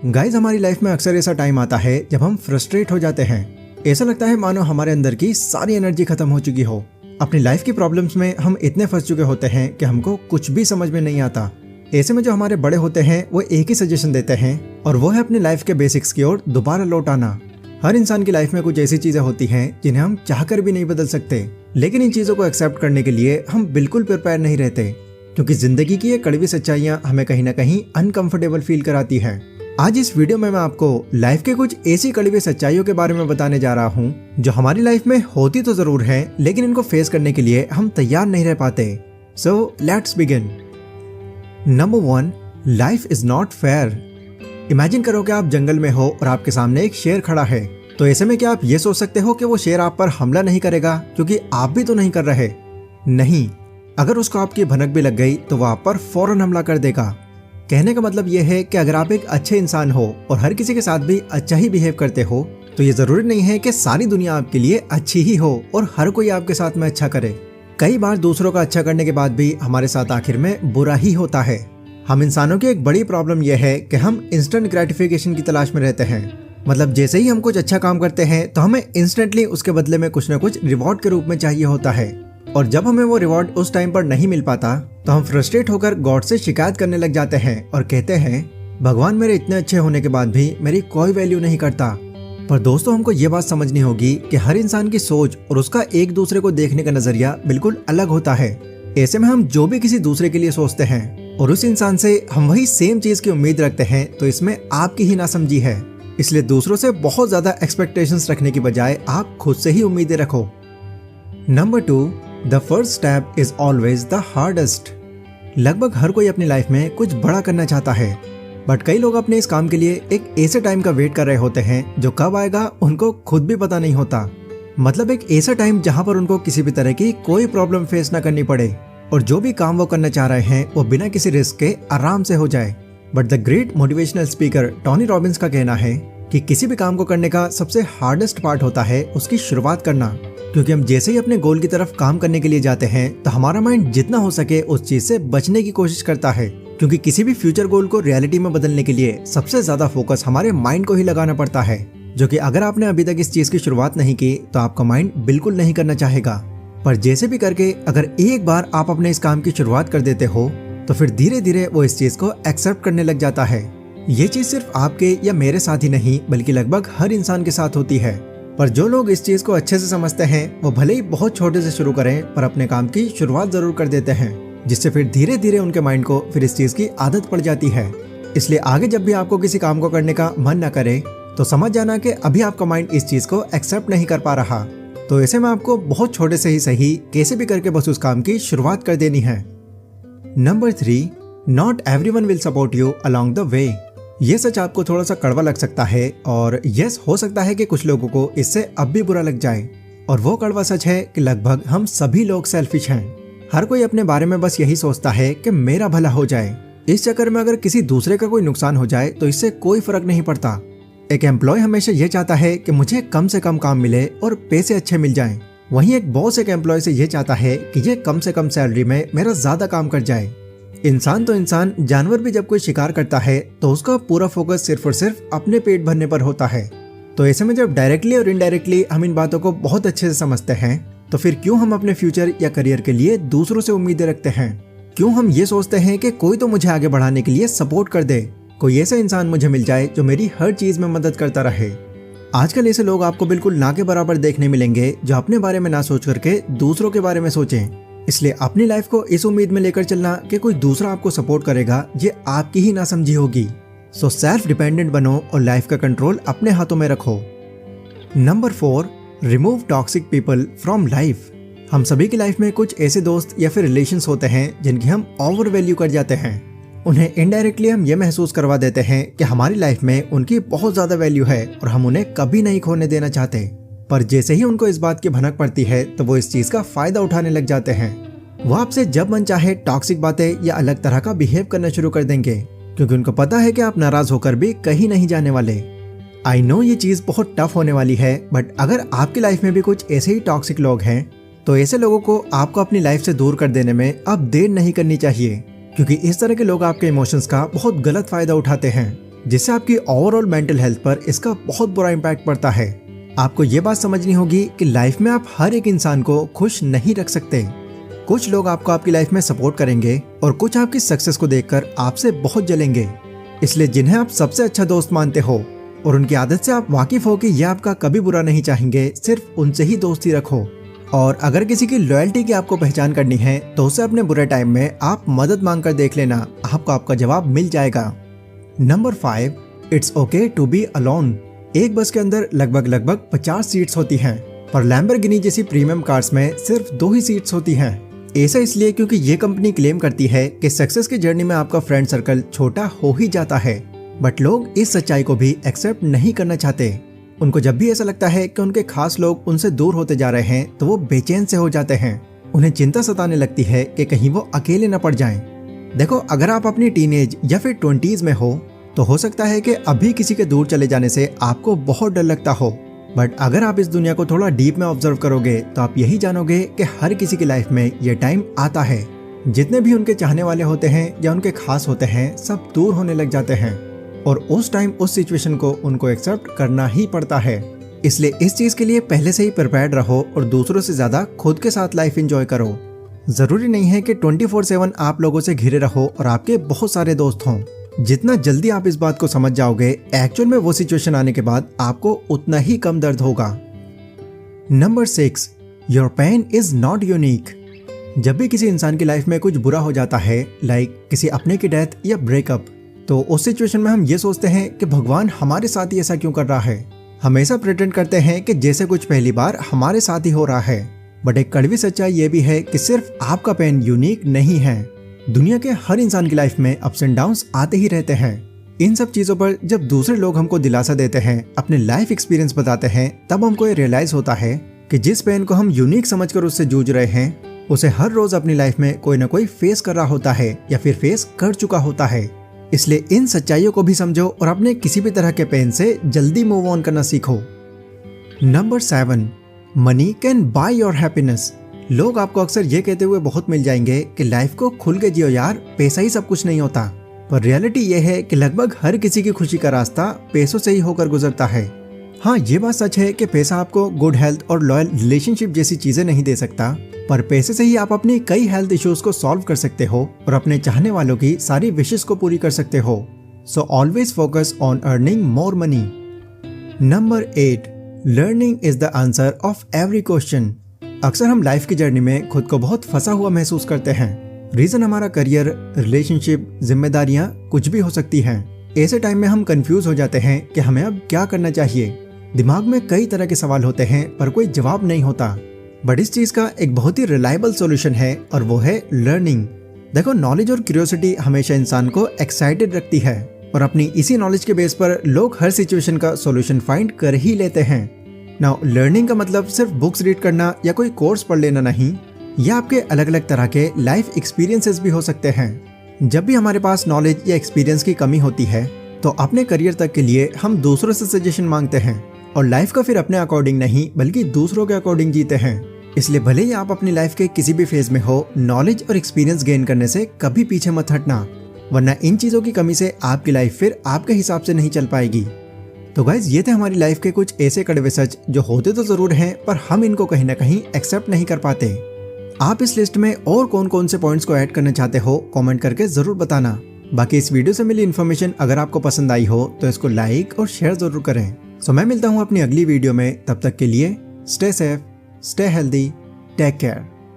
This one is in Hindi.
गाइस, हमारी लाइफ में अक्सर ऐसा टाइम आता है जब हम फ्रस्ट्रेट हो जाते हैं। ऐसा लगता है मानो हमारे अंदर की सारी एनर्जी खत्म हो चुकी हो। अपनी लाइफ की प्रॉब्लम्स में हम इतने फंस चुके होते हैं कि हमको कुछ भी समझ में नहीं आता। ऐसे में जो हमारे बड़े होते हैं वो एक ही सजेशन देते हैं और वो है अपनी लाइफ के बेसिक्स की ओर दोबारा लौट आना। हर इंसान की लाइफ में कुछ ऐसी चीजें होती हैं जिन्हें हम चाहकर भी नहीं बदल सकते, लेकिन इन चीजों को एक्सेप्ट करने के लिए हम बिल्कुल प्रिपेयर नहीं रहते, क्योंकि जिंदगी की ये कड़वी सच्चाइयां हमें कहीं ना कहीं अनकंफर्टेबल फील कराती है। आज इस वीडियो में मैं आपको लाइफ के कुछ ऐसी कड़वी सच्चाइयों के बारे में बताने जा रहा हूँ जो हमारी लाइफ में होती तो जरूर है, लेकिन इनको फेस करने के लिए हम तैयार नहीं रह पाते। So let's begin. Number 1, life is not fair. Imagine करो कि आप जंगल में हो और आपके सामने एक शेर खड़ा है। तो ऐसे में क्या आप ये सोच सकते हो कि वो शेर आप पर हमला नहीं करेगा क्योंकि आप भी तो नहीं कर रहे? नहीं, अगर उसको आपकी भनक भी लग गई तो वो आप पर फौरन हमला कर देगा। कहने का मतलब ये है कि अगर आप एक अच्छे इंसान हो और हर किसी के साथ भी अच्छा ही बिहेव करते हो तो ये जरूरी नहीं है कि सारी दुनिया आपके लिए अच्छी ही हो और हर कोई आपके साथ में अच्छा करे। कई बार दूसरों का अच्छा करने के बाद भी हमारे साथ आखिर में बुरा ही होता है। हम इंसानों की एक बड़ी प्रॉब्लम यह है कि हम इंस्टेंट ग्रेटिफिकेशन की तलाश में रहते हैं। मतलब जैसे ही हम कुछ अच्छा काम करते हैं तो हमें इंस्टेंटली उसके बदले में कुछ न कुछ रिवॉर्ड के रूप में चाहिए होता है, और जब हमें वो रिवॉर्ड उस टाइम पर नहीं मिल पाता तो हम फ्रस्ट्रेट होकर गॉड से शिकायत करने लग जाते हैं और कहते हैं भगवान मेरे इतने अच्छे होने के बाद भी मेरी कोई वैल्यू नहीं करता। पर दोस्तों, हमको ये बात समझनी होगी कि हर इंसान की सोच और उसका एक दूसरे को देखने का नजरिया बिल्कुल अलग होता है। ऐसे में हम जो भी किसी दूसरे के लिए सोचते हैं और उस इंसान से हम वही सेम चीज की उम्मीद रखते हैं तो इसमें आपकी ही नासमझी है। इसलिए दूसरों से बहुत ज्यादा एक्सपेक्टेशंस रखने की बजाय आप खुद से ही उम्मीदें रखो। Number 2, the first step is always the hardest. लगभग हर कोई अपनी लाइफ में कुछ बड़ा करना चाहता है, बट कई लोग अपने इस काम के लिए एक ऐसे टाइम का वेट कर रहे होते हैं जो कब आएगा उनको खुद भी पता नहीं होता। मतलब एक ऐसा टाइम जहां पर उनको किसी भी तरह की कोई प्रॉब्लम फेस ना करनी पड़े और जो भी काम वो करना चाह रहे हैं वो बिना किसी रिस्क के आराम से हो जाए। But the great motivational speaker Tony Robbins का कहना है कि किसी भी काम को करने का सबसे हार्डेस्ट पार्ट होता है उसकी शुरुआत करना, क्योंकि हम जैसे ही अपने गोल की तरफ काम करने के लिए जाते हैं तो हमारा माइंड जितना हो सके उस चीज से बचने की कोशिश करता है, क्योंकि किसी भी फ्यूचर गोल को रियलिटी में बदलने के लिए सबसे ज्यादा फोकस हमारे माइंड को ही लगाना पड़ता है, जो कि अगर आपने अभी तक इस चीज की शुरुआत नहीं की तो आपका माइंड बिल्कुल नहीं करना चाहेगा। पर जैसे भी करके अगर एक बार आप अपने इस काम की शुरुआत कर देते हो तो फिर धीरे धीरे वो इस चीज को एक्सेप्ट करने लग जाता है। ये चीज सिर्फ आपके या मेरे साथ ही नहीं बल्कि लगभग हर इंसान के साथ होती है। पर जो लोग इस चीज को अच्छे से समझते हैं वो भले ही बहुत छोटे से शुरू करें पर अपने काम की शुरुआत जरूर कर देते हैं, जिससे फिर धीरे धीरे उनके माइंड को फिर इस चीज की आदत पड़ जाती है। इसलिए आगे जब भी आपको किसी काम को करने का मन न करे तो समझ जाना कि अभी आपका माइंड इस चीज को एक्सेप्ट नहीं कर पा रहा। तो ऐसे में आपको बहुत छोटे से ही सही कैसे भी करके बस उस काम की शुरुआत कर देनी है। Number 3, not everyone will support you along the way. ये सच आपको थोड़ा सा कड़वा लग सकता है और यस, हो सकता है कि कुछ लोगों को इससे अब भी बुरा लग जाए, और वो कड़वा सच है कि लगभग हम सभी लोग सेल्फिश हैं। हर कोई अपने बारे में बस यही सोचता है कि मेरा भला हो जाए। इस चक्कर में अगर किसी दूसरे का कोई नुकसान हो जाए तो इससे कोई फर्क नहीं पड़ता। एक एम्प्लॉय हमेशा ये चाहता है कि मुझे कम से कम काम मिले और पैसे अच्छे मिल जाएं। वहीं एक बॉस एक एम्प्लॉय से ये चाहता है कि ये कम से कम सैलरी में मेरा ज्यादा काम कर जाए। इंसान तो इंसान, जानवर भी जब कोई शिकार करता है तो उसका पूरा फोकस सिर्फ और सिर्फ अपने पेट भरने पर होता है। तो ऐसे में जब डायरेक्टली और इनडायरेक्टली हम इन बातों को बहुत अच्छे से समझते हैं तो फिर क्यों हम अपने फ्यूचर या करियर के लिए दूसरों से उम्मीदें रखते हैं? क्यों हम ये सोचते हैं कि कोई तो मुझे आगे बढ़ाने के लिए सपोर्ट कर दे, कोई ऐसा इंसान मुझे मिल जाए जो मेरी हर चीज में मदद करता रहे। आजकल ऐसे लोग आपको बिल्कुल ना के बराबर देखने मिलेंगे जो अपने बारे में ना सोच करके दूसरों के बारे में सोचें। इसलिए अपनी लाइफ को इस उम्मीद में लेकर चलना कि कोई दूसरा आपको सपोर्ट करेगा, ये आपकी ही नासमझी होगी। सो सेल्फ डिपेंडेंट बनो और लाइफ का कंट्रोल अपने हाथों में रखो। Number 4, remove toxic people from life. हम सभी की लाइफ में कुछ ऐसे दोस्त या फिर रिलेशंस होते हैं जिनकी हम ओवर वैल्यू कर जाते हैं। उन्हें इनडायरेक्टली हम ये महसूस करवा देते हैं कि हमारी लाइफ में उनकी बहुत ज्यादा वैल्यू है और हम उन्हें कभी नहीं खोने देना चाहते। पर जैसे ही उनको इस बात की भनक पड़ती है तो वो इस चीज का फायदा उठाने लग जाते हैं। वो आपसे जब मन चाहे टॉक्सिक बातें या अलग तरह का बिहेव करना शुरू कर देंगे, क्योंकि उनको पता है कि आप नाराज होकर भी कहीं नहीं जाने वाले। आई नो ये चीज बहुत टफ होने वाली है, बट अगर आपकी लाइफ में भी कुछ ऐसे ही टॉक्सिक लोग हैं तो ऐसे लोगों को आपको अपनी लाइफ से दूर कर देने में अब देर नहीं करनी चाहिए, क्योंकि इस तरह के लोग आपके इमोशंस का बहुत गलत फायदा उठाते हैं। जिससे आपकी ओवरऑल मेंटल हेल्थ पर इसका बहुत बुरा इम्पैक्ट पड़ता है। आपको ये बात समझनी होगी कि लाइफ में आप हर एक इंसान को खुश नहीं रख सकते। कुछ लोग आपको आपकी लाइफ में सपोर्ट करेंगे और कुछ आपकी सक्सेस को देखकर आपसे बहुत जलेंगे। इसलिए जिन्हें आप सबसे अच्छा दोस्त मानते हो और उनकी आदत से आप वाकिफ हो कि यह आपका कभी बुरा नहीं चाहेंगे, सिर्फ उनसे ही दोस्ती रखो। और अगर किसी की लॉयल्टी की आपको पहचान करनी है तो उसे अपने बुरे टाइम में आप मदद मांगकर देख लेना, आपको आपका जवाब मिल जाएगा। Number 5, it's okay to be alone. एक बस के अंदर लगभग 50 सीट्स होती हैं, पर लैम्बोर्गिनी जैसी प्रीमियम कार्स में सिर्फ 2 ही सीट्स होती हैं। ऐसा इसलिए क्योंकि ये कंपनी क्लेम करती है कि सक्सेस की जर्नी में आपका फ्रेंड सर्कल छोटा हो ही जाता है, बट लोग इस सच्चाई को भी एक्सेप्ट नहीं करना चाहते। उनको जब भी ऐसा लगता है कि उनके खास लोग उनसे दूर होते जा रहे हैं तो वो बेचैन से हो जाते हैं। उन्हें चिंता सताने लगती है कि कहीं वो अकेले न पड़ जाएं। देखो, अगर आप अपनी टीनेज या फिर 20s में हो सकता है कि अभी किसी के दूर चले जाने से आपको बहुत डर लगता हो, बट अगर आप इस दुनिया को थोड़ा डीप में ऑब्जर्व करोगे तो आप यही जानोगे कि हर किसी की लाइफ में ये टाइम आता है। जितने भी उनके चाहने वाले होते हैं या उनके खास होते हैं, सब दूर होने लग जाते हैं और उस टाइम उस सिचुएशन को उनको एक्सेप्ट करना ही पड़ता है। इसलिए इस चीज के लिए पहले से ही प्रिपेयर्ड रहो और दूसरों से ज्यादा खुद के साथ लाइफ एंजॉय करो। जरूरी नहीं है कि 24/7 आप लोगों से घिरे रहो और आपके बहुत सारे दोस्त हों। जितना जल्दी आप इस बात को समझ जाओगे, एक्चुअल में वो सिचुएशन आने के बाद आपको उतना ही कम दर्द होगा। Number 6, your pain is not unique. जब भी किसी इंसान की लाइफ में कुछ बुरा हो जाता है, लाइक किसी अपने की डेथ या ब्रेकअप, तो उस सिचुएशन में हम ये सोचते हैं कि भगवान हमारे साथ ही ऐसा क्यों कर रहा है। हमेशा प्रिटेंड करते हैं कि जैसे कुछ पहली बार हमारे साथ ही हो रहा है, बट एक कड़वी सच्चाई ये भी है कि सिर्फ आपका पेन यूनिक नहीं है। दुनिया के हर इंसान की लाइफ में अप्स एंड डाउन्स आते ही रहते हैं। इन सब चीजों पर जब दूसरे लोग हमको दिलासा देते हैं, अपने लाइफ एक्सपीरियंस बताते हैं, तब हमको ये रियलाइज होता है कि जिस पेन को हम यूनिक समझकर उससे जूझ रहे हैं, उसे हर रोज अपनी लाइफ में कोई ना कोई फेस कर रहा होता है या फिर फेस कर चुका होता है। इसलिए इन सच्चाइयों को भी समझो और अपने किसी भी तरह के पेन से जल्दी मूव ऑन करना सीखो। Number 7, money can by your happiness. लोग आपको अक्सर ये कहते हुए बहुत मिल जाएंगे कि लाइफ को खुल के जियो यार, पैसा ही सब कुछ नहीं होता। पर रियलिटी ये है कि लगभग हर किसी की खुशी का रास्ता पैसों से ही होकर गुजरता है। हाँ, ये बात सच है कि पैसा आपको गुड हेल्थ और लॉयल रिलेशनशिप जैसी चीजें नहीं दे सकता, पर पैसे से ही आप अपनी कई हेल्थ इश्यूज को सॉल्व कर सकते हो और अपने चाहने वालों की सारी विशेस को पूरी कर सकते हो। So always focus on earning more money. Number 8, learning is the answer of every question. अक्सर हम लाइफ की जर्नी में खुद को बहुत फंसा हुआ महसूस करते हैं। रीजन हमारा करियर, रिलेशनशिप, जिम्मेदारियां कुछ भी हो सकती हैं। ऐसे टाइम में हम कंफ्यूज हो जाते हैं कि हमें अब क्या करना चाहिए। दिमाग में कई तरह के सवाल होते हैं पर कोई जवाब नहीं होता। बट इस चीज का एक बहुत ही रिलायबल सॉल्यूशन है और वो है लर्निंग। देखो, नॉलेज और क्यूरियोसिटी हमेशा इंसान को एक्साइटेड रखती है और अपनी इसी नॉलेज के बेस पर लोग हर सिचुएशन का सॉल्यूशन फाइंड कर ही लेते हैं। नाउ, लर्निंग का मतलब सिर्फ बुक्स रीड करना या कोई कोर्स पढ़ लेना नहीं, यह आपके अलग अलग तरह के लाइफ एक्सपीरियंसेस भी हो सकते हैं। जब भी हमारे पास नॉलेज या एक्सपीरियंस की कमी होती है तो अपने करियर तक के लिए हम दूसरों से सजेशन मांगते हैं और लाइफ का फिर अपने अकॉर्डिंग नहीं बल्कि दूसरों के अकॉर्डिंग जीते हैं। इसलिए भले ही आप अपनी लाइफ के किसी भी फेज में हो, नॉलेज और एक्सपीरियंस गेन करने से कभी पीछे मत हटना, वरना इन चीजों की कमी से आपकी लाइफ फिर आपके हिसाब से नहीं चल पाएगी। तो गाइज, ये थे हमारी लाइफ के कुछ ऐसे कड़वे सच जो होते तो जरूर हैं पर हम इनको कहीं ना कहीं एक्सेप्ट नहीं कर पाते। आप इस लिस्ट में और कौन कौन से पॉइंट्स को ऐड करना चाहते हो कमेंट करके जरूर बताना। बाकी इस वीडियो से मिली इन्फॉर्मेशन अगर आपको पसंद आई हो तो इसको लाइक और शेयर जरूर करें। सो मैं मिलता हूँ अपनी अगली वीडियो में, तब तक के लिए stay safe, stay healthy, take care.